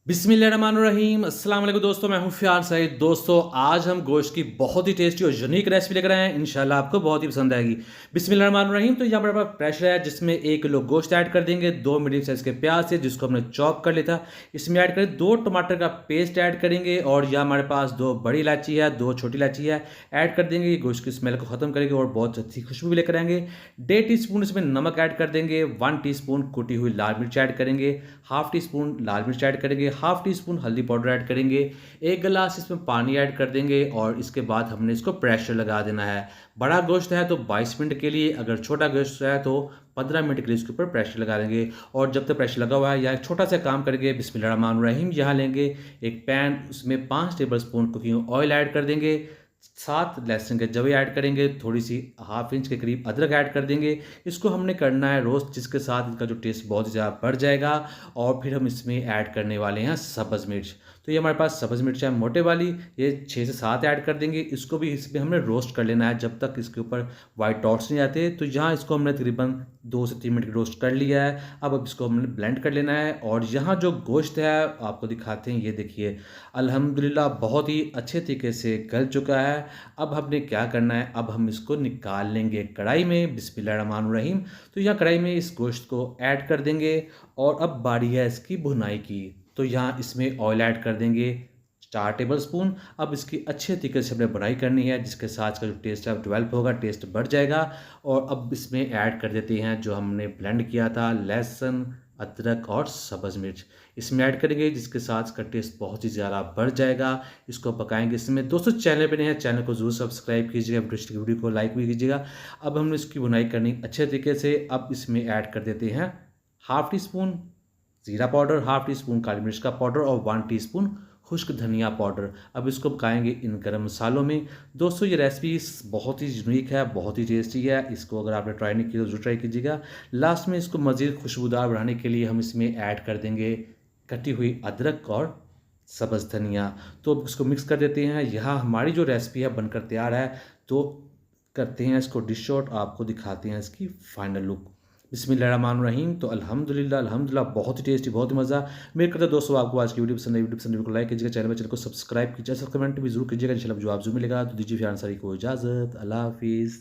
बिस्मिल्लाहिर्रहमानिर्रहीम अस्सलाम वालेकुम दोस्तों, मैं हूं फ़ियाज़ सईद। दोस्तों, आज हम गोश्त की बहुत ही टेस्टी और यूनिक रेसिपी लेकर आए हैं। इंशाल्लाह आपको बहुत ही पसंद आएगी। बिस्मिल्लाहिर्रहमानिर्रहीम। तो यहाँ पर हमारे पास प्रेशर है जिसमें 1 किलो गोश्त ऐड कर देंगे, 2 मीडियम साइज़ के प्याज है जिसको हमने चॉप कर लिया था, इसमें ऐड करें 2 टमाटर का पेस्ट ऐड करेंगे और यहाँ हमारे पास 2 बड़ी इलायची है, 2 छोटी इलायची है, ऐड कर देंगे। ये गोश्त की स्मेल को ख़त्म करेंगे और बहुत अच्छी खुशबू भी लेकर आएंगे। 1.5 टीस्पून इसमें नमक ऐड कर देंगे, 1 टीस्पून कुटी हुई लाल मिर्च ऐड करेंगे, हाफ टी स्पून लाल मिर्च ऐड करेंगे, हाफ टी स्पून हल्दी पाउडर ऐड करेंगे, 1 गिलास इसमें पानी ऐड कर देंगे और इसके बाद हमने इसको प्रेशर लगा देना है। बड़ा गोश्त है तो 22 मिनट के लिए, अगर छोटा गोश्त है तो 15 मिनट के लिए इसके ऊपर प्रेशर लगा देंगे। और जब तक प्रेशर लगा हुआ है या एक छोटा सा काम करेंगे, बिस्मिल्लाहिर्रहमानिर्रहीम। यहाँ लेंगे एक पैन, उसमें 5 table spoon cooking oil add कर देंगे, 7 लहसुन के जवे ऐड करेंगे, थोड़ी सी हाफ इंच के करीब अदरक ऐड कर देंगे। इसको हमने करना है रोस्ट, जिसके साथ इनका जो टेस्ट बहुत ही ज़्यादा बढ़ जाएगा। और फिर हम इसमें ऐड करने वाले हैं सब्ज़ मिर्च। तो ये हमारे पास सब्ज़ मिर्च है मोटे वाली, ये 6 से 7 ऐड कर देंगे। इसको भी इसमें हमने रोस्ट कर लेना है जब तक इसके ऊपर वाइट डॉट्स नहीं आते। तो यहाँ इसको हमने तकरीबन 2 से 3 मिनट रोस्ट कर लिया है। अब इसको हमने ब्लेंड कर लेना है और यहाँ जो गोश्त है आपको दिखाते हैं, ये देखिए अल्हम्दुलिल्लाह बहुत ही अच्छे तरीके से गल चुका है। अब हमने क्या करना है, अब हम इसको निकाल लेंगे कढ़ाई में। बिस्मिल्लाहिर्रहमानिर्रहीम। तो यहाँ कढ़ाई में इस गोश्त को ऐड कर देंगे और अब बारी है इसकी भुनाई की। तो यहाँ इसमें ऑयल ऐड कर देंगे 4 टेबल स्पून। अब इसकी अच्छे तरीके से हमने भुनाई करनी है, जिसके साथ इसका जो टेस्ट है डेवलप होगा, टेस्ट बढ़ जाएगा। और अब इसमें ऐड कर देते हैं जो हमने ब्लेंड किया था लहसुन, अदरक और सब्ज़ मिर्च, इसमें ऐड करेंगे, जिसके साथ इसका टेस्ट बहुत ही ज़्यादा बढ़ जाएगा। इसको पकाएंगे। इसमें दोस्तों चैनल पे नहीं है, चैनल को ज़रूर सब्सक्राइब कीजिएगा, वीडियो को लाइक भी कीजिएगा। अब हमने इसकी भुनाई करनी अच्छे तरीके से। अब इसमें ऐड कर देते हैं हाफ टी स्पून ज़ीरा पाउडर, हाफ टी स्पून काली मिर्च का पाउडर और 1 टीस्पून खुश्क धनिया पाउडर। अब इसको पकाएंगे इन गरम मसालों में। दोस्तों, ये रेसिपी बहुत ही यूनिक है, बहुत ही टेस्टी है। इसको अगर आपने ट्राई नहीं किया तो ज़रूर ट्राई कीजिएगा। लास्ट में इसको मज़ीद खुशबूदार बनाने के लिए हम इसमें ऐड कर देंगे कटी हुई अदरक और सब्ज़ धनिया। तो अब इसको मिक्स कर देते हैं। यहाँ हमारी जो रेसिपी है बनकर तैयार है। तो करते हैं इसको डिश आउट, आपको दिखाते हैं इसकी फाइनल लुक। बिस्मिल्लाहिर्रहमानिर्रहीम। तो अल्हम्दुलिल्लाह बहुत ही टेस्टी, बहुत ही मज़ा। मेरे करते दोस्तों आपको आज की वीडियो पसंद आई, वीडियो को लाइक कीजिएगा, चैनल को सब्सक्राइब कीजिएगा, कमेंट भी जरूर कीजिएगा। इंशाल्लाह जवाब जरूर मिलेगा। तो दीजिए फिर अंसारी को इजाज़त। अल्लाह हाफिज़।